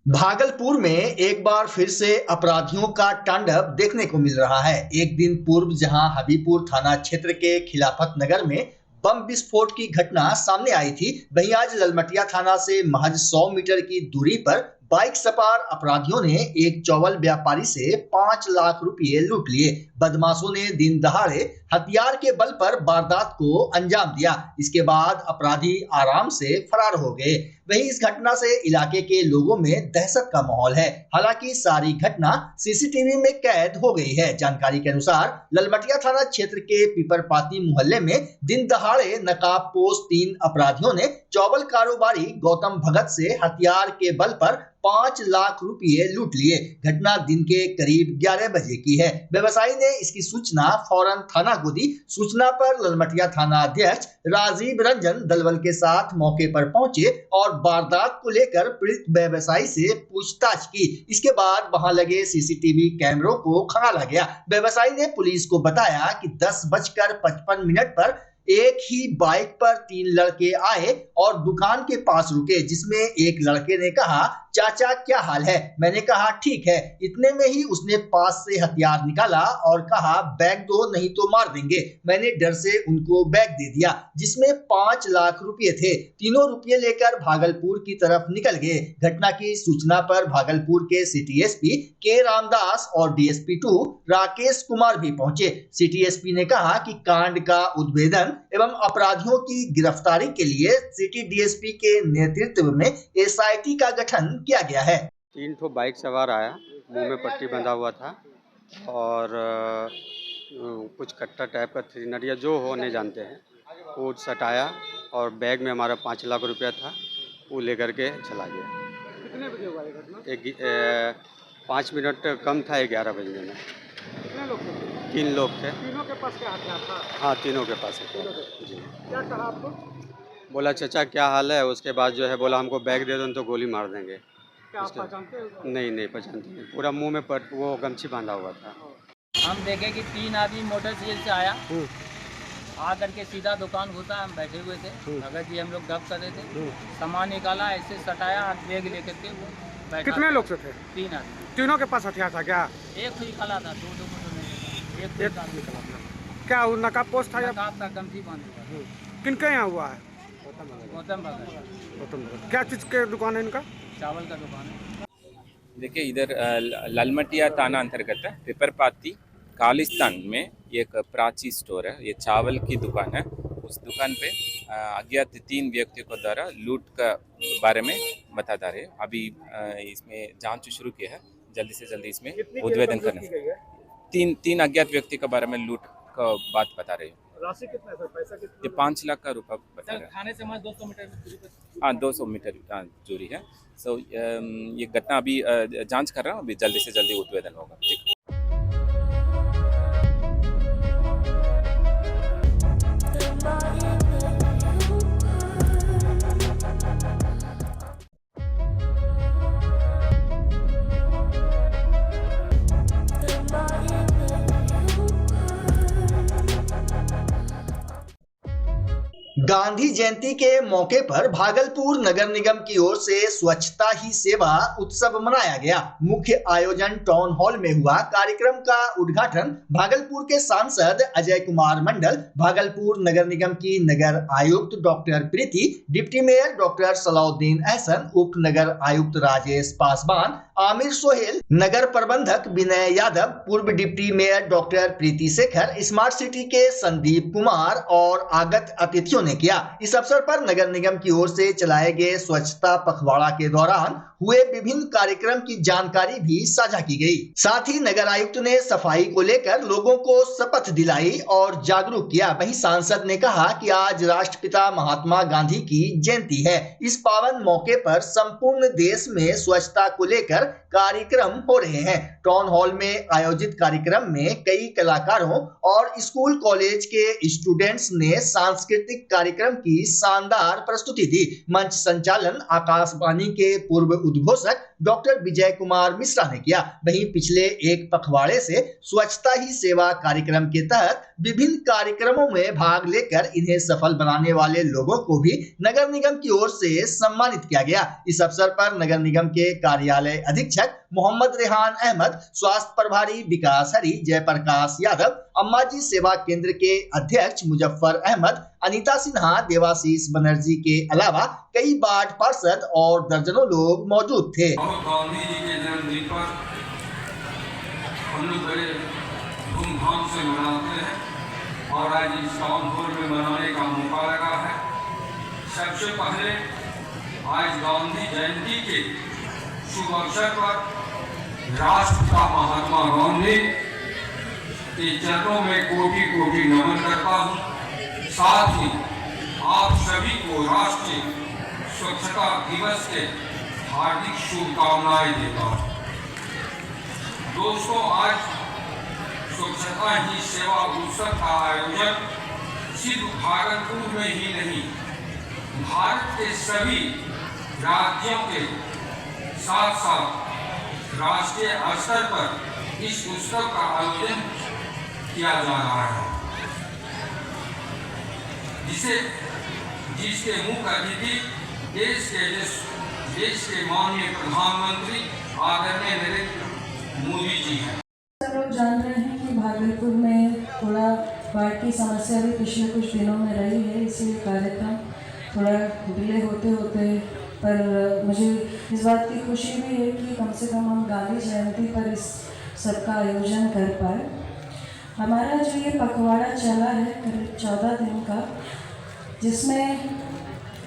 भागलपुर में एक बार फिर से अपराधियों का तांडव देखने को मिल रहा है। एक दिन पूर्व जहां हबीबपुर थाना क्षेत्र के खिलाफत नगर में बम विस्फोट की घटना सामने आई थी, वहीं आज ललमटिया थाना से महज 100 मीटर की दूरी पर बाइक सवार अपराधियों ने एक चौवल व्यापारी से 5 लाख रुपए लूट लिए। बदमाशों ने दिन दहाड़े हथियार के बल पर वारदात को अंजाम दिया। इसके बाद अपराधी आराम से फरार हो गए। वहीं इस घटना से इलाके के लोगों में दहशत का माहौल है। हालांकि सारी घटना सीसीटीवी में कैद हो गई है। जानकारी के अनुसार ललमटिया थाना क्षेत्र के पीपरपाती मोहल्ले में दिन दहाड़े नकाबपोश 3 अपराधियों ने चौबल कारोबारी गौतम भगत से हथियार के बल पर 5 लाख रुपए लूट लिए। घटना दिन के करीब 11 बजे की है। व्यवसायी ने इसकी सूचना फौरन थाना को दी। सूचना पर ललमटिया थाना अध्यक्ष राजीव रंजन दलवल के साथ मौके पर पहुंचे और वारदात को लेकर पीड़ित व्यवसायी से पूछताछ की। इसके बाद वहां लगे सीसीटीवी कैमरों को खंगाला गया। व्यवसायी ने पुलिस को बताया कि 10:55 पर एक ही बाइक पर 3 लड़के आए और दुकान के पास रुके, जिसमें एक लड़के ने कहा, चाचा क्या हाल है? मैंने कहा ठीक है। इतने में ही उसने पास से हथियार निकाला और कहा बैग दो नहीं तो मार देंगे। मैंने डर से उनको बैग दे दिया जिसमें 5 लाख रुपए थे। तीनों रुपए लेकर भागलपुर की तरफ निकल गए। घटना की सूचना पर भागलपुर के सिटी एसपी के रामदास और डीएसपी 2 राकेश कुमार भी पहुंचे। सिटी एसपी ने कहा कि कांड का उद्भेदन एवं अपराधियों की गिरफ्तारी के लिए सिटी डीएसपी के नेतृत्व में एसआईटी का गठन किया गया है। 3 ठो बाइक सवार आया, मुंह में पट्टी बंधा हुआ था और कुछ कट्टा टाइप का 3 नट या जो होने जानते हैं, वो सटाया और बैग में हमारा 5 लाख रुपया था, वो लेकर के चला गया। कितने बजे हुआ ये घटना? 5 मिनट कम था 11 बजे में। कितने लोग थे? 3 लोग थे। तीनों के पास क्या हथियार था? हाँ, तीनों के पास है जी। क्या कहा आपको? बोला चाचा क्या हाल है? उसके बाद जो है बोला हमको बैग दे दो तो गोली मार देंगे। क्या आप पहचानते हो? नहीं पहचानते नहीं। पूरा मुंह में वो गमछी बांधा हुआ था। हम देखे कि 3 आदमी मोटरसाइकिल से आया, आ करके सीधा दुकान घुसा। हम बैठे हुए थे, भगत जी हम लोग गप कर रहे थे। सामान निकाला, ऐसे सटाया, बैग लेकर के बैठा। कितने लोग से थे? 3 आदमी। तीनों के पास हथियार था क्या? एक निकाला था, 2 मोटर नहीं, एक निकाला था। क्या वो नकाबपोश था या नकाब था, गमछी बांधा था। किनके यहाँ हुआ है? गौतम भगत। क्या चीज के दुकान है इनका? चावल का दुकान है। देखिए, इधर ललमटिया थाना अंतर्गत है पीपरपाती खालिस्तान में एक प्राची स्टोर है। ये चावल की दुकान है। उस दुकान पे अज्ञात 3 व्यक्तियों को द्वारा लूट का बारे में बता रहे हैं। अभी इसमें जांच शुरू की है। जल्दी से जल्दी इसमें उद्भेदन करना। 3 अज्ञात व्यक्ति के बारे में लूट का बात बता रहे हैं। राशि कितना है? पैसा कितना? ये 5 लाख का रुपया बता रहे हैं। थाने से 200 मीटर दूरी पर। हाँ, 200 मीटर दूरी है। सो ये घटना अभी जांच कर रहा हूँ। अभी जल्दी से जल्दी उद्भेदन होगा। ठीक। गांधी जयंती के मौके पर भागलपुर नगर निगम की ओर से स्वच्छता ही सेवा उत्सव मनाया गया। मुख्य आयोजन टाउन हॉल में हुआ। कार्यक्रम का उद्घाटन भागलपुर के सांसद अजय कुमार मंडल, भागलपुर नगर निगम की नगर आयुक्त doctor Preeti, deputy mayor doctor Salauddin Ehsan, उप नगर आयुक्त राजेश पासवान, आमिर सोहेल, नगर प्रबंधक विनय यादव, पूर्व डिप्टी मेयर डॉक्टर प्रीति शेखर, स्मार्ट सिटी के संदीप कुमार और आगत अतिथियों ने किया। इस अवसर पर नगर निगम की ओर से चलाए गए स्वच्छता पखवाड़ा के दौरान हुए विभिन्न कार्यक्रम की जानकारी भी साझा की गई। साथ ही नगर आयुक्त ने सफाई को लेकर लोगों को शपथ दिलाई और जागरूक किया। वहीं सांसद ने कहा कि आज राष्ट्रपिता महात्मा गांधी की जयंती है। इस पावन मौके पर संपूर्ण देश में स्वच्छता को लेकर कार्यक्रम हो रहे हैं। टाउन हॉल में आयोजित कार्यक्रम में कई कलाकारों और स्कूल कॉलेज के स्टूडेंट्स ने सांस्कृतिक कार्यक्रम की शानदार प्रस्तुति दी। मंच संचालन आकाशवाणी के पूर्व उद्घोषक डॉक्टर विजय कुमार मिश्रा ने किया। वहीं पिछले एक पखवाड़े से स्वच्छता ही सेवा कार्यक्रम के तहत विभिन्न कार्यक्रमों में भाग लेकर इन्हें सफल बनाने वाले लोगों को भी नगर निगम की ओर से सम्मानित किया गया। इस अवसर पर नगर निगम के कार्यालय अधीक्षक मोहम्मद रेहान अहमद, स्वास्थ्य प्रभारी विकास हरी, जयप्रकाश यादव, अम्माजी सेवा केंद्र के अध्यक्ष मुजफ्फर अहमद, अनीता सिन्हा, देवाशीष बनर्जी के अलावा कई वार्ड पार्षद और दर्जनों लोग मौजूद थे। गांधी जी के जन्मदिन पर हम लोग बड़े धूमधाम से मनाते हैं और आज इस टाउन हॉल में मनाने का मौका लगा है। सबसे पहले आज गांधी जयंती के शुभ अवसर पर राष्ट्र का महात्मा गांधी के चरणों में कोटि कोटि नमन करता हूँ। साथ ही आप सभी को राष्ट्रीय स्वच्छता दिवस के हार्दिक शुभकामनाएं देता हूँ। दोस्तों, आज स्वच्छता ही सेवा उत्सव का आयोजन सिर्फ भागलपुर में ही नहीं, भारत के सभी राज्यों के साथ साथ राष्ट्रीय स्तर पर इस उत्सव का आयोजन किया जा रहा है, जिसके मुख्य अतिथि देश के माननीय प्रधानमंत्री आदरणीय नरेंद्र मोदी जी हैं। सब लोग जान रहे हैं कि भागलपुर में थोड़ा बाढ़ की समस्या भी पिछले कुछ दिनों में रही है, इसलिए कार्यक्रम थोड़ा डिले होते पर मुझे इस बात की खुशी भी है कि कम से कम हम गांधी जयंती पर इस सब का आयोजन कर पाए। हमारा जो ये पखवाड़ा चला है करीब 14 दिन का, जिसमें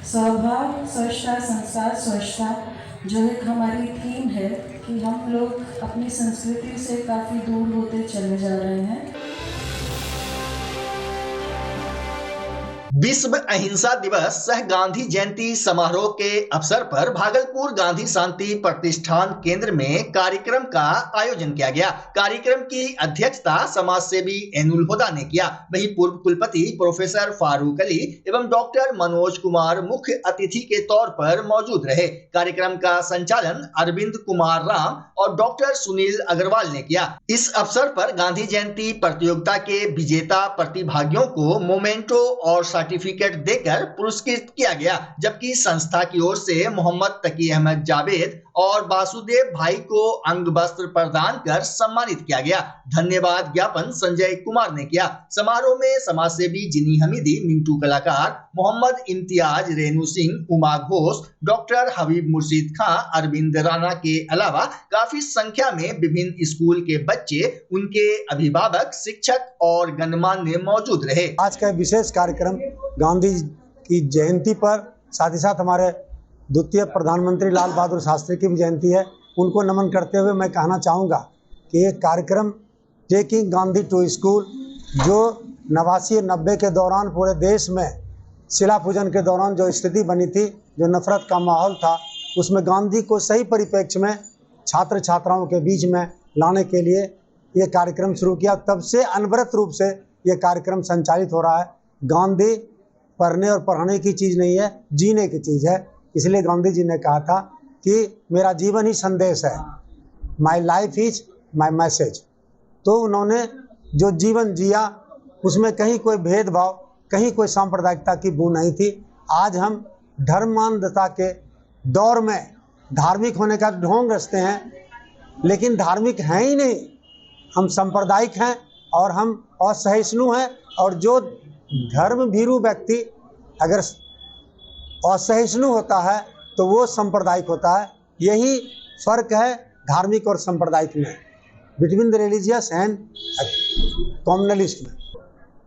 स्वभाव स्वच्छता संस्कार स्वच्छता जो एक हमारी थीम है कि हम लोग अपनी संस्कृति से काफ़ी दूर होते चले जा रहे हैं। विश्व अहिंसा दिवस सह गांधी जयंती समारोह के अवसर पर भागलपुर गांधी शांति प्रतिष्ठान केंद्र में कार्यक्रम का आयोजन किया गया। कार्यक्रम की अध्यक्षता समाज सेवी एनुल होदा ने किया। वहीं पूर्व कुलपति प्रोफेसर फारूक अली एवं डॉक्टर मनोज कुमार मुख्य अतिथि के तौर पर मौजूद रहे। कार्यक्रम का संचालन अरविंद कुमार राम और डॉक्टर सुनील अग्रवाल ने किया। इस अवसर पर गांधी जयंती प्रतियोगिता के विजेता प्रतिभागियों को मोमेंटो और सर्टिफिकेट देकर पुरस्कृत किया गया, जबकि संस्था की ओर से मोहम्मद तकी अहमद जावेद और वासुदेव भाई को अंग वस्त्र प्रदान कर सम्मानित किया गया। धन्यवाद ज्ञापन संजय कुमार ने किया। समारोह में समाज सेवी जिनी हमीदी, मिंटू कलाकार, मोहम्मद इम्तियाज, रेणु सिंह, उमा घोष, डॉक्टर हबीब मुर्शीद खां, अरविंद राणा के अलावा काफी संख्या में विभिन्न स्कूल के बच्चे, उनके अभिभावक, शिक्षक और गणमान्य मौजूद रहे। आज का विशेष कार्यक्रम गांधी की जयंती पर, साथ ही साथ हमारे द्वितीय प्रधानमंत्री लाल बहादुर शास्त्री की भी जयंती है, उनको नमन करते हुए मैं कहना चाहूँगा कि ये कार्यक्रम टेकिंग गांधी टू स्कूल, जो 89-90 के दौरान पूरे देश में शिला पूजन के दौरान जो स्थिति बनी थी, जो नफरत का माहौल था, उसमें गांधी को सही परिप्रेक्ष्य में छात्र छात्राओं के बीच में लाने के लिए ये कार्यक्रम शुरू किया। तब से अनवरत रूप से ये कार्यक्रम संचालित हो रहा है। गांधी पढ़ने और पढ़ाने की चीज़ नहीं है, जीने की चीज़ है। इसलिए गांधी जी ने कहा था कि मेरा जीवन ही संदेश है, my life is my message. तो उन्होंने जो जीवन जिया उसमें कहीं कोई भेदभाव, कहीं कोई सांप्रदायिकता की बू नहीं थी। आज हम धर्मांधता के दौर में धार्मिक होने का ढोंग रचते हैं, लेकिन धार्मिक हैं ही नहीं, हम सांप्रदायिक हैं और हम असहिष्णु हैं। और जो धर्म भीरू व्यक्ति अगर असहिष्णु होता है तो वो सांप्रदायिक होता है। यही फर्क है धार्मिक और सांप्रदायिक में, between the religious and communalist में।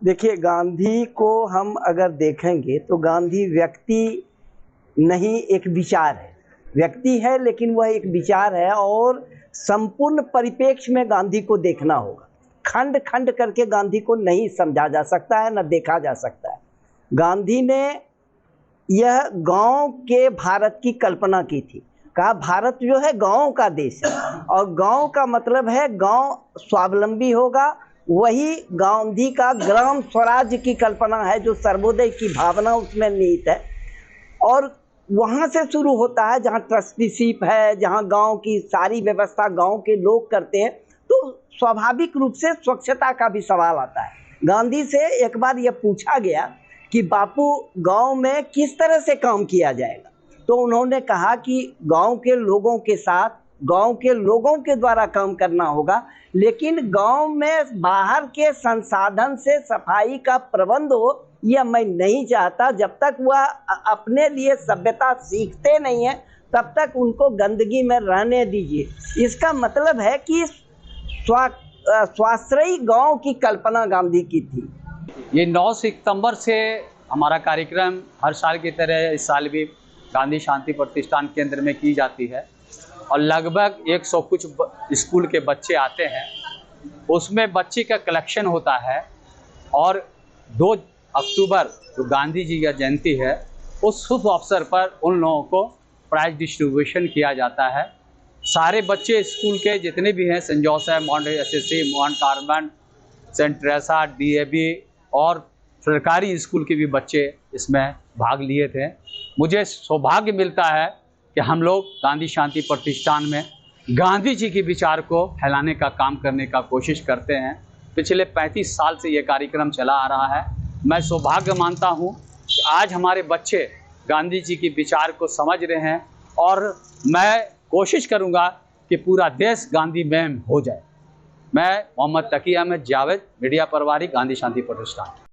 देखिए, गांधी को हम अगर देखेंगे तो गांधी व्यक्ति नहीं, एक विचार है। व्यक्ति है लेकिन वह एक विचार है, और संपूर्ण परिप्रेक्ष्य में गांधी को देखना होगा। खंड खंड करके गांधी को नहीं समझा जा सकता है, न देखा जा सकता है। गांधी ने यह गांव के भारत की कल्पना की थी। कहा भारत जो है गांव का देश है, और गांव का मतलब है गांव स्वावलंबी होगा। वही गांधी का ग्राम स्वराज्य की कल्पना है, जो सर्वोदय की भावना उसमें निहित है। और वहाँ से शुरू होता है, जहाँ ट्रस्टीशिप है, जहाँ गांव की सारी व्यवस्था गांव के लोग करते हैं, तो स्वाभाविक रूप से स्वच्छता का भी सवाल आता है। गांधी से एक बार ये पूछा गया कि बापू गांव में किस तरह से काम किया जाएगा, तो उन्होंने कहा कि गांव के लोगों के साथ, गांव के लोगों के द्वारा काम करना होगा, लेकिन गांव में बाहर के संसाधन से सफाई का प्रबंध हो यह मैं नहीं चाहता। जब तक वह अपने लिए सभ्यता सीखते नहीं हैं तब तक उनको गंदगी में रहने दीजिए। इसका मतलब है कि स्वाश्रयी गांव की कल्पना गांधी की थी। ये 9 सितंबर से हमारा कार्यक्रम हर साल की तरह इस साल भी गांधी शांति प्रतिष्ठान केंद्र में की जाती है और लगभग 100 कुछ स्कूल के बच्चे आते हैं। उसमें बच्चे का कलेक्शन होता है और 2 अक्टूबर जो गांधी जी का जयंती है उस शुभ अवसर पर उन लोगों को प्राइज डिस्ट्रीब्यूशन किया जाता है। सारे बच्चे स्कूल के जितने भी हैं, Saint Joseph, Mount SSC, Mount Carmel, Saint Teresa, DAV और सरकारी स्कूल के भी बच्चे इसमें भाग लिए थे। मुझे सौभाग्य मिलता है कि हम लोग गांधी शांति प्रतिष्ठान में गांधी जी के विचार को फैलाने का काम करने का कोशिश करते हैं। पिछले 35 साल से ये कार्यक्रम चला आ रहा है। मैं सौभाग्य मानता हूँ कि आज हमारे बच्चे गांधी जी के विचार को समझ रहे हैं और मैं कोशिश करूँगा कि पूरा देश गांधी में हो जाए। मैं मोहम्मद तकी अहमद जावेद, मीडिया प्रभारी, गांधी शांति प्रतिष्ठान।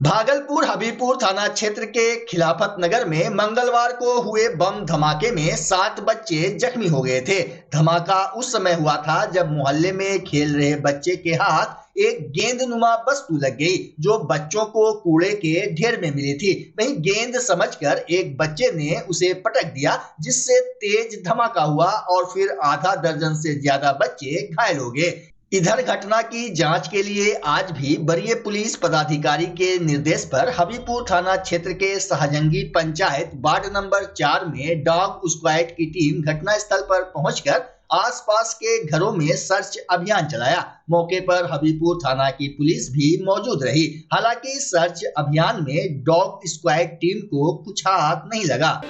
भागलपुर हबीबपुर थाना क्षेत्र के खिलाफत नगर में मंगलवार को हुए बम धमाके में 7 बच्चे जख्मी हो गए थे। धमाका उस समय हुआ था जब मोहल्ले में खेल रहे बच्चे के हाथ एक गेंदनुमा वस्तु लग गई जो बच्चों को कूड़े के ढेर में मिली थी। वहीं गेंद समझकर एक बच्चे ने उसे पटक दिया जिससे तेज धमाका हुआ और फिर आधा दर्जन से ज्यादा बच्चे घायल हो गए। इधर घटना की जांच के लिए आज भी वरीय पुलिस पदाधिकारी के निर्देश पर हबीबपुर थाना क्षेत्र के सहजंगी पंचायत वार्ड नंबर 4 में डॉग स्क्वाड की टीम घटनास्थल पर पहुंचकर आसपास के घरों में सर्च अभियान चलाया। मौके पर हबीबपुर थाना की पुलिस भी मौजूद रही। हालांकि सर्च अभियान में डॉग स्क्वाड टीम को कुछ हाथ नहीं लगा।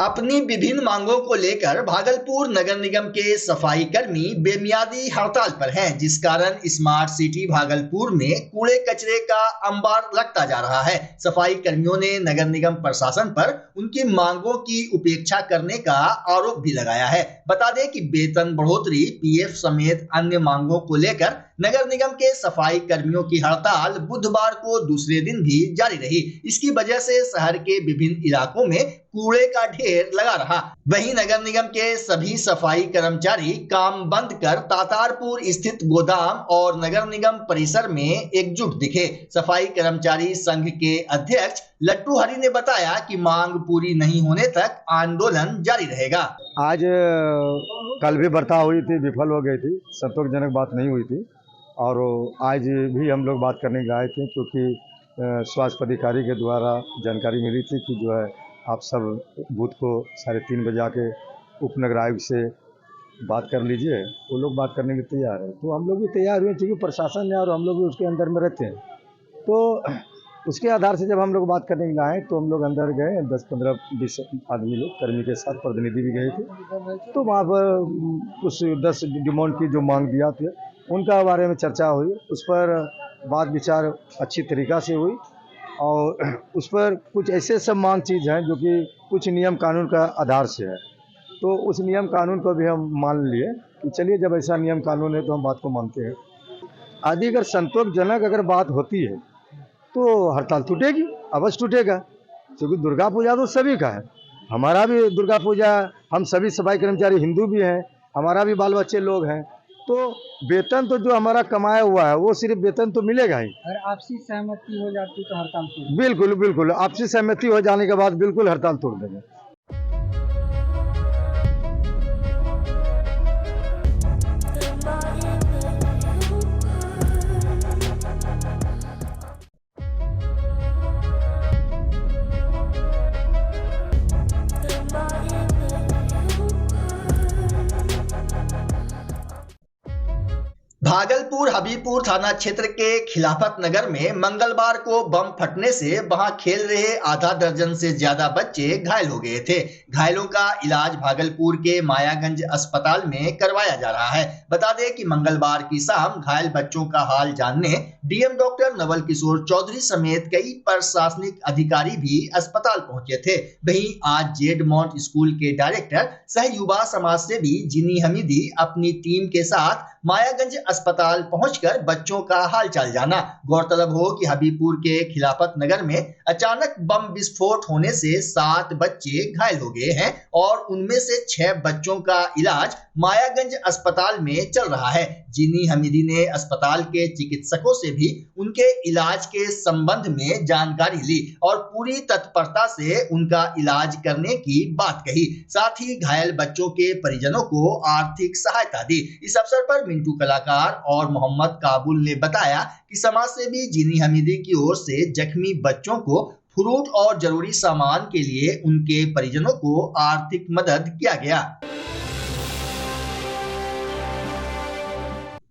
अपनी विभिन्न मांगों को लेकर भागलपुर नगर निगम के सफाई कर्मी बेमियादी हड़ताल पर हैं, जिस कारण स्मार्ट सिटी भागलपुर में कूड़े कचरे का अंबार लगता जा रहा है। सफाई कर्मियों ने नगर निगम प्रशासन पर उनकी मांगों की उपेक्षा करने का आरोप भी लगाया है। बता दें कि वेतन बढ़ोतरी, पीएफ समेत अन्य मांगों को लेकर नगर निगम के सफाई कर्मियों की हड़ताल बुधवार को दूसरे दिन भी जारी रही। इसकी वजह से शहर के विभिन्न इलाकों में कूड़े का ढेर लगा रहा। वहीं नगर निगम के सभी सफाई कर्मचारी काम बंद कर तातारपुर स्थित गोदाम और नगर निगम परिसर में एकजुट दिखे। सफाई कर्मचारी संघ के अध्यक्ष लट्टू हरी ने बताया कि मांग पूरी नहीं होने तक आंदोलन जारी रहेगा। आज कल भी वार्ता हुई थी, विफल हो गई थी, संतोषजनक बात नहीं हुई थी और आज भी हम लोग बात करने गए थे क्योंकि स्वास्थ्य अधिकारी के द्वारा जानकारी मिली थी कि जो है आप सब बूथ को 3:30 बजे आके उपनगर आयुक्त से बात कर लीजिए। वो लोग बात करने के तैयार है, तो हम लोग भी तैयार हुए क्योंकि प्रशासन है और हम लोग भी उसके अंदर में रहते हैं। तो उसके आधार से जब हम लोग बात करने के लिए आए तो हम लोग अंदर गए, 10, 15, 20 आदमी लोग कर्मी के साथ, प्रतिनिधि भी गए थे। तो वहाँ पर कुछ 10 डिमांड की जो मांग दिया थे उनका बारे में चर्चा हुई। उस पर बात विचार अच्छी तरीक़ा से हुई और उस पर कुछ ऐसे सब मांग चीज़ हैं जो कि कुछ नियम कानून का आधार से है। तो उस नियम कानून को भी हम मान लिए कि चलिए जब ऐसा नियम कानून है तो हम बात को मानते हैं। आदि अगर संतोषजनक अगर बात होती है तो हड़ताल टूटेगी, अवश्य टूटेगा, क्योंकि दुर्गा पूजा तो सभी का है। हमारा भी दुर्गा पूजा, हम सभी सफाई कर्मचारी हिंदू भी हैं, हमारा भी बाल बच्चे लोग हैं, तो वेतन तो जो हमारा कमाया हुआ है वो सिर्फ वेतन तो मिलेगा ही। अगर आपसी सहमति हो जाती तो हड़ताल तोड़, बिल्कुल बिल्कुल आपसी सहमति हो जाने के बाद बिल्कुल हड़ताल तोड़ देंगे। भागलपुर हबीबपुर थाना क्षेत्र के खिलाफत नगर में मंगलवार को बम फटने से वहां खेल रहे आधा दर्जन से ज्यादा बच्चे घायल हो गए थे। घायलों का इलाज भागलपुर के मायागंज अस्पताल में करवाया जा रहा है। बता दें कि मंगलवार की शाम घायल बच्चों का हाल जानने डीएम डॉक्टर नवल किशोर चौधरी समेत कई प्रशासनिक अधिकारी भी अस्पताल पहुंचे थे। वहीं आज जेड माउंट स्कूल के डायरेक्टर सह युवा समाज सेवी जिनी हमीदी अपनी टीम के साथ मायागंज अस्पताल पहुंचकर बच्चों का हालचाल जाना। गौरतलब हो कि हबीबपुर के खिलाफत नगर में अचानक बम विस्फोट होने से 7 बच्चे घायल हो गए हैं और उनमें से 6 बच्चों का इलाज मायागंज अस्पताल में चल रहा है। जिनी हमीदी ने अस्पताल के चिकित्सकों से भी उनके इलाज के संबंध में जानकारी ली और पूरी तत्परता से उनका इलाज करने की बात कही। साथ ही घायल बच्चों के परिजनों को आर्थिक सहायता दी। इस अवसर पर मिंटू कलाकार और मोहम्मद काबुल ने बताया कि समाज सेवी जिनी हमीदी की ओर से जख्मी बच्चों को फ्रूट और जरूरी सामान के लिए उनके परिजनों को आर्थिक मदद किया गया।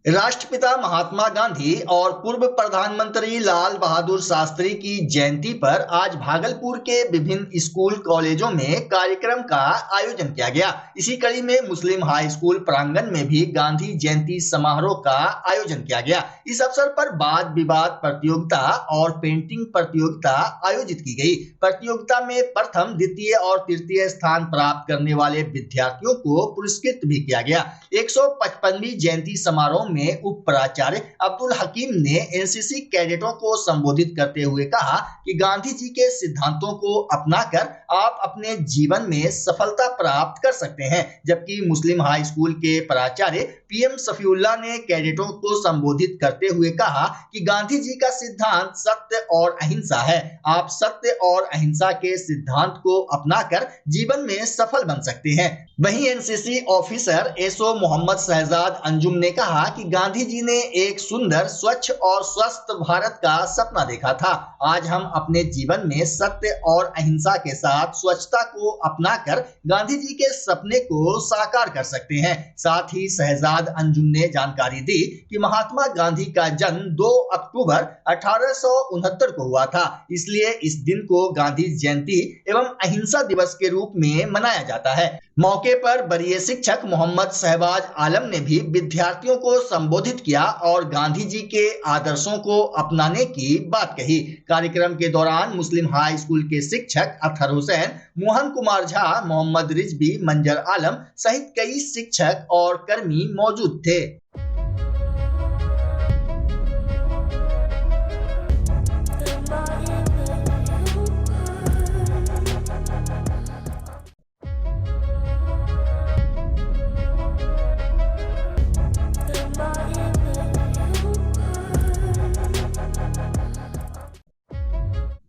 राष्ट्रपिता महात्मा गांधी और पूर्व प्रधानमंत्री लाल बहादुर शास्त्री की जयंती पर आज भागलपुर के विभिन्न स्कूल कॉलेजों में कार्यक्रम का आयोजन किया गया। इसी कड़ी में मुस्लिम हाई स्कूल प्रांगण में भी गांधी जयंती समारोह का आयोजन किया गया। इस अवसर पर वाद विवाद प्रतियोगिता और पेंटिंग प्रतियोगिता आयोजित की गई। प्रतियोगिता में प्रथम, द्वितीय और तृतीय स्थान प्राप्त करने वाले विद्यार्थियों को पुरस्कृत भी किया गया। 155वीं जयंती समारोह में उप प्राचार्य अब्दुल हकीम ने एनसीसी कैडेटों को संबोधित करते हुए कहा कि गांधी जी के सिद्धांतों को अपनाकर आप अपने जीवन में सफलता प्राप्त कर सकते हैं। जबकि मुस्लिम हाई स्कूल के प्राचार्य पीएम सफीउल्लाह ने कैडेटों को संबोधित करते हुए कहा कि गांधी जी का सिद्धांत सत्य और अहिंसा है। आप सत्य और अहिंसा के सिद्धांत को अपनाकर जीवन में सफल बन सकते हैं। वहीं NCC officer SO Mohammad Shahzad Anjum ने कहा कि गांधी जी ने एक सुंदर, स्वच्छ और स्वस्थ भारत का सपना देखा था। आज हम अपने जीवन में सत्य और अहिंसा के साथ स्वच्छता को अपनाकर गांधी जी के सपने को साकार कर सकते हैं। साथ ही शहजाद अंजुम ने जानकारी दी कि महात्मा गांधी का जन्म 2 अक्टूबर 1869 को हुआ था, इसलिए इस दिन को गांधी जयंती एवं अहिंसा दिवस के रूप में मनाया जाता है। मौके पर वरीय शिक्षक मोहम्मद शहबाज आलम ने भी विद्यार्थियों को संबोधित किया और गांधी जी के आदर्शों को अपनाने की बात कही। कार्यक्रम के दौरान मुस्लिम हाई स्कूल के शिक्षक अतहर हुसैन, मोहन कुमार झा, मोहम्मद रिजवी, मंजर आलम सहित कई शिक्षक और कर्मी मौजूद थे।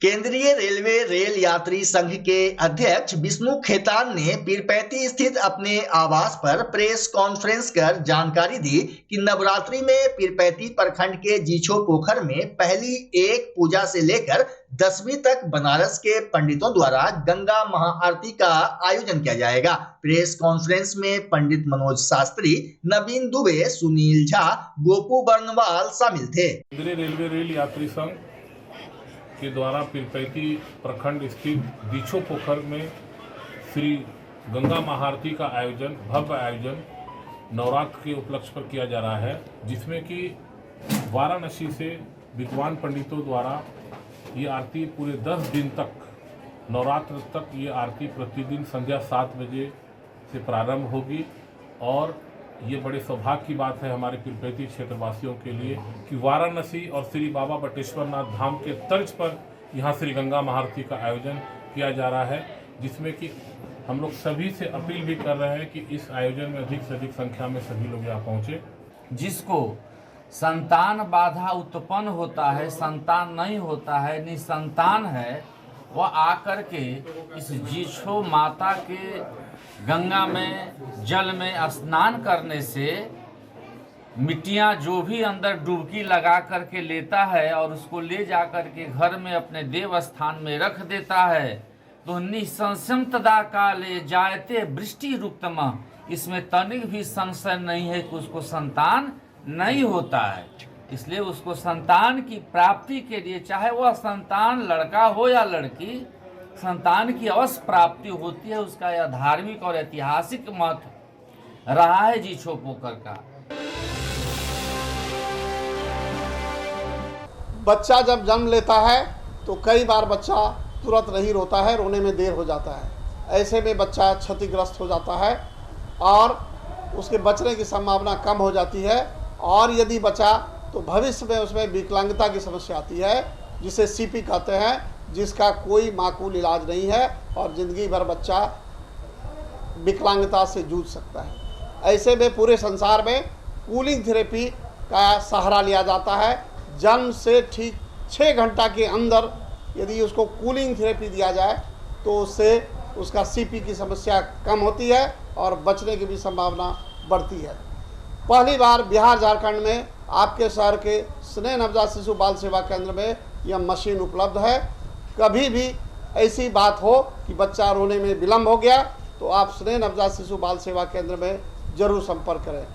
केंद्रीय रेलवे रेल यात्री संघ के अध्यक्ष विष्णु खेतान ने पीरपैंती स्थित अपने आवास पर प्रेस कॉन्फ्रेंस कर जानकारी दी कि नवरात्रि में पीरपैंती प्रखंड के जीछो पोखर में पहली एक पूजा से लेकर 10वीं तक बनारस के पंडितों द्वारा गंगा महाआरती का आयोजन किया जाएगा। प्रेस कॉन्फ्रेंस में पंडित मनोज शास्त्री, नवीन दुबे, सुनील झा, गोपू बर्नवाल शामिल थे। केंद्रीय रेलवे रेल यात्री संघ के द्वारा पीरपैंती प्रखंड स्थित दीछो पोखर में श्री गंगा महाआरती का आयोजन, भव्य आयोजन नवरात्र के उपलक्ष्य पर किया जा रहा है, जिसमें कि वाराणसी से विद्वान पंडितों द्वारा ये आरती पूरे 10 दिन तक, नवरात्र तक ये आरती प्रतिदिन संध्या 7 बजे से प्रारंभ होगी। और ये बड़े सौभाग्य की बात है हमारे पीरपैंती क्षेत्रवासियों के लिए कि वाराणसी और श्री बाबा बटेश्वरनाथ धाम के तर्ज पर यहाँ श्री गंगा महाआरती का आयोजन किया जा रहा है, जिसमें कि हम लोग सभी से अपील भी कर रहे हैं कि इस आयोजन में अधिक से अधिक संख्या में सभी लोग यहाँ पहुँचे। जिसको संतान बाधा उत्पन्न होता है, संतान नहीं होता है, निसंतान है, वह आकर के इस जीछो माता के गंगा में जल में स्नान करने से मिट्टियाँ जो भी अंदर डुबकी लगा करके लेता है और उसको ले जा कर के घर में अपने देव स्थान में रख देता है, तो निसंशय तदा काले जायते वृष्टि रुक्तम, इसमें तनिक भी संशय नहीं है कि उसको संतान नहीं होता है। इसलिए उसको संतान की प्राप्ति के लिए, चाहे वह संतान लड़का हो या लड़की, संतान की अवश्य प्राप्ति होती है। उसका यह धार्मिक और ऐतिहासिक महत्व रहा है जीछो पोखर का। बच्चा जब जन्म लेता है तो कई बार बच्चा तुरंत नहीं रोता है, रोने में देर हो जाता है। ऐसे में बच्चा क्षतिग्रस्त हो जाता है और उसके बचने की संभावना कम हो जाती है। और यदि बचा तो भविष्य में उसमें विकलांगता की समस्या आती है, जिसे सीपी कहते हैं, जिसका कोई माकूल इलाज नहीं है और ज़िंदगी भर बच्चा विकलांगता से जूझ सकता है। ऐसे में पूरे संसार में कूलिंग थेरेपी का सहारा लिया जाता है। जन्म से ठीक 6 घंटा के अंदर यदि उसको कूलिंग थेरेपी दिया जाए तो उससे उसका सीपी की समस्या कम होती है और बचने की भी संभावना बढ़ती है। पहली बार बिहार झारखंड में आपके शहर के स्नेह नवजात शिशु बाल सेवा केंद्र में यह मशीन उपलब्ध है। कभी भी ऐसी बात हो कि बच्चा रोने में विलम्ब हो गया तो आप स्नेह नवजात शिशु बाल सेवा केंद्र में जरूर संपर्क करें।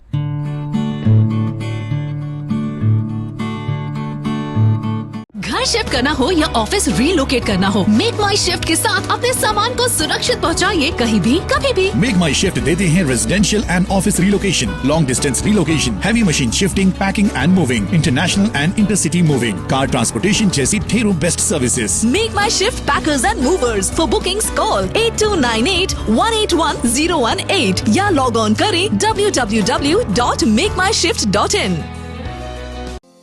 घर शिफ्ट करना हो या ऑफिस रीलोकेट करना हो, मेक माई शिफ्ट के साथ अपने सामान को सुरक्षित पहुंचाइए कहीं भी कभी भी। मेक माई शिफ्ट देते हैं residential and office relocation, long distance relocation, heavy machine shifting, packing and moving, international and intercity moving, car transportation जैसी ढेरों best services. Make my shift packers and movers. For bookings call 8298-181-018 या log on करें www.makemyshift.in।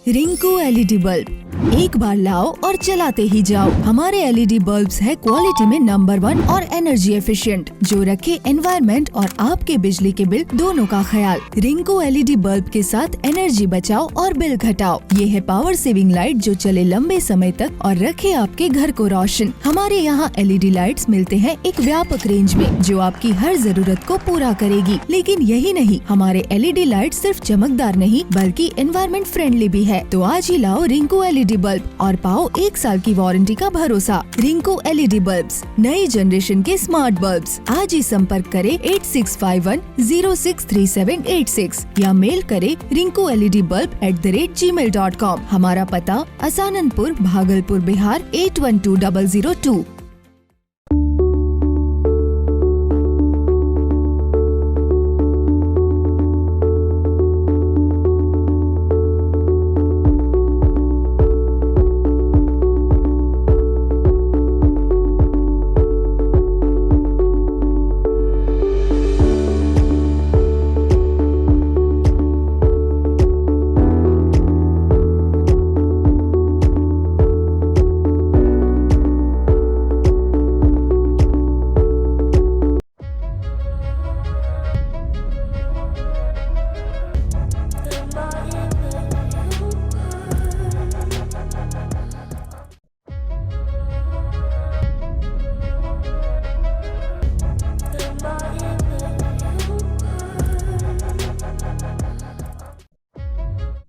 Rinku LED bulb एक बार लाओ और चलाते ही जाओ। हमारे एलईडी बल्ब्स है क्वालिटी में नंबर 1 और एनर्जी एफिशिएंट, जो रखे एनवायरनमेंट और आपके बिजली के बिल दोनों का ख्याल। रिंकू एलईडी बल्ब के साथ एनर्जी बचाओ और बिल घटाओ। ये है पावर सेविंग लाइट जो चले लंबे समय तक और रखे आपके घर को रोशन। हमारे यहाँ एलईडी लाइट्स मिलते हैं एक व्यापक रेंज में जो आपकी हर जरूरत को पूरा करेगी। लेकिन यही नहीं, हमारे एलईडी लाइट सिर्फ चमकदार नहीं बल्कि एनवायरनमेंट फ्रेंडली भी है। तो आज ही लाओ रिंकू एलईडी बल्ब और पाओ 1 साल की वारंटी का भरोसा। रिंकू एलईडी बल्ब्स, नई जनरेशन के स्मार्ट बल्ब्स। आज ही संपर्क करें 8651063786 या मेल करें rinkooledbulb@gmail.com। हमारा पता असाननपुर, भागलपुर, बिहार 812002।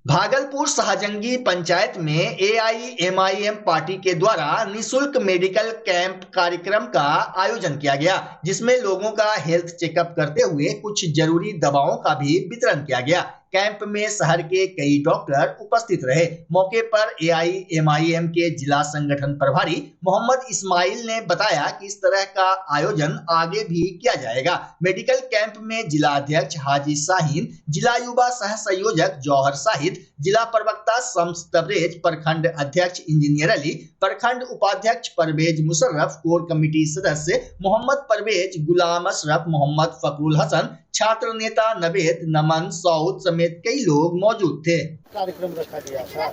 भागलपुर शाहजंगी पंचायत में AIMIM पार्टी के द्वारा निशुल्क मेडिकल कैंप कार्यक्रम का आयोजन किया गया, जिसमें लोगों का हेल्थ चेकअप करते हुए कुछ जरूरी दवाओं का भी वितरण किया गया। कैंप में शहर के कई डॉक्टर उपस्थित रहे। मौके पर AIMIM के जिला संगठन प्रभारी मोहम्मद इस्माइल ने बताया कि इस तरह का आयोजन आगे भी किया जाएगा। मेडिकल कैंप में जिला अध्यक्ष हाजी शाहीन, जिला युवा सह संयोजक जौहर शाहिद, जिला प्रवक्ता शम्स तबरेज, प्रखंड अध्यक्ष इंजीनियर अली, प्रखंड उपाध्यक्ष परवेज मुशर्रफ, कोर कमेटी सदस्य मोहम्मद परवेज, गुलाम अशरफ, मोहम्मद फकरुल हसन, छात्र नेता नवेद, नमन, सऊद समेत कई लोग मौजूद थे। कार्यक्रम रखा गया था।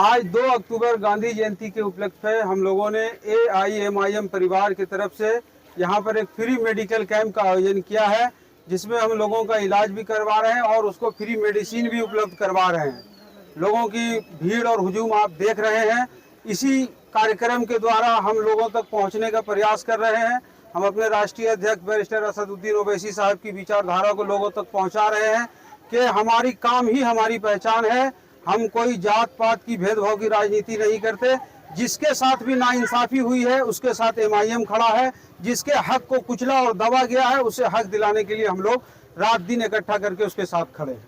आज 2 अक्टूबर गांधी जयंती के उपलक्ष्य में हम लोगों ने AIMIM परिवार की तरफ से यहाँ पर एक फ्री मेडिकल कैंप का आयोजन किया है, जिसमें हम लोगों का इलाज भी करवा रहे हैं और उसको फ्री मेडिसिन भी उपलब्ध करवा रहे हैं। लोगों की भीड़ और हुजूम आप देख रहे हैं। इसी कार्यक्रम के द्वारा हम लोगों तक पहुँचने का प्रयास कर रहे हैं। हम अपने राष्ट्रीय अध्यक्ष बैरिस्टर असदुद्दीन ओवैसी साहब की विचारधारा को लोगों तक पहुंचा रहे हैं कि हमारी काम ही हमारी पहचान है। हम कोई जात पात की भेदभाव की राजनीति नहीं करते। जिसके साथ भी नाइंसाफी हुई है उसके साथ MIM खड़ा है। जिसके हक को कुचला और दबा गया है उसे हक दिलाने के लिए हम लोग रात दिन इकट्ठा करके उसके साथ खड़े हैं।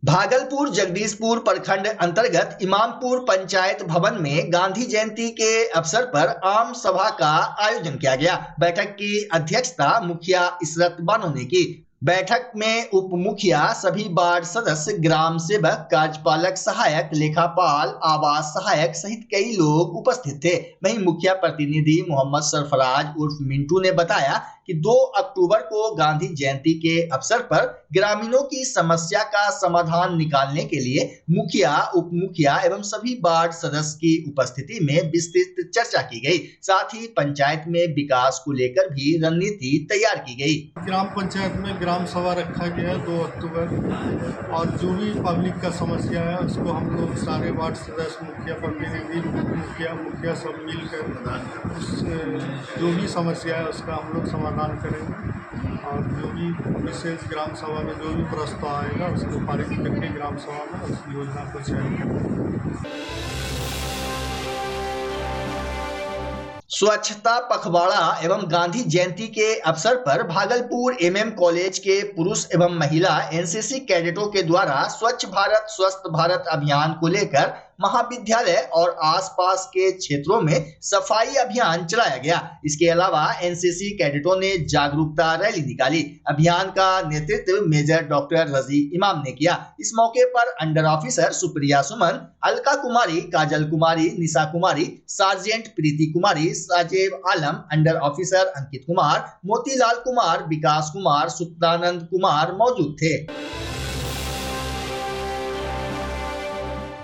भागलपुर जगदीशपुर प्रखंड अंतर्गत इमामपुर पंचायत भवन में गांधी जयंती के अवसर पर आम सभा का आयोजन किया गया। बैठक की अध्यक्षता मुखिया इशरत बानो ने की। बैठक में उप मुखिया, सभी वार्ड सदस्य, ग्राम सेवक, कार्यपालक सहायक, लेखापाल, आवास सहायक सहित कई लोग उपस्थित थे। वहीं मुखिया प्रतिनिधि मोहम्मद सरफराज उर्फ मिंटू ने बताया कि 2 अक्टूबर को गांधी जयंती के अवसर पर ग्रामीणों की समस्या का समाधान निकालने के लिए मुखिया, उप मुखिया एवं सभी वार्ड सदस्य की उपस्थिति में विस्तृत चर्चा की गई। साथ ही पंचायत में विकास को लेकर भी रणनीति तैयार की गई। ग्राम पंचायत में ग्राम सभा रखा गया है 2 अक्टूबर, और जो भी पब्लिक का समस्या है उसको हम लोग सारे वार्ड सदस्य, मुखिया प्रतिनिधि, मुखिया सब मिलकर जो भी समस्या है उसका हम लोग समाधान करेंगे, और जो भी विशेष ग्राम सभा में जो भी प्रस्ताव आएगा उसको पारित करके ग्राम सभा में उस योजना को चयन करेंगे। स्वच्छता पखवाड़ा एवं गांधी जयंती के अवसर पर भागलपुर एमएम कॉलेज के पुरुष एवं महिला एनसीसी कैडेटों के द्वारा स्वच्छ भारत स्वस्थ भारत अभियान को लेकर महाविद्यालय और आसपास के क्षेत्रों में सफाई अभियान चलाया गया। इसके अलावा एनसीसी कैडेटों ने जागरूकता रैली निकाली। अभियान का नेतृत्व मेजर डॉक्टर रजी इमाम ने किया। इस मौके पर अंडर ऑफिसर सुप्रिया सुमन, अलका कुमारी, काजल कुमारी, निशा कुमारी, सार्जेंट प्रीति कुमारी, साजेब आलम, अंडर ऑफिसर अंकित कुमार, मोतीलाल कुमार, विकास कुमार, सुप्तानंद कुमार मौजूद थे।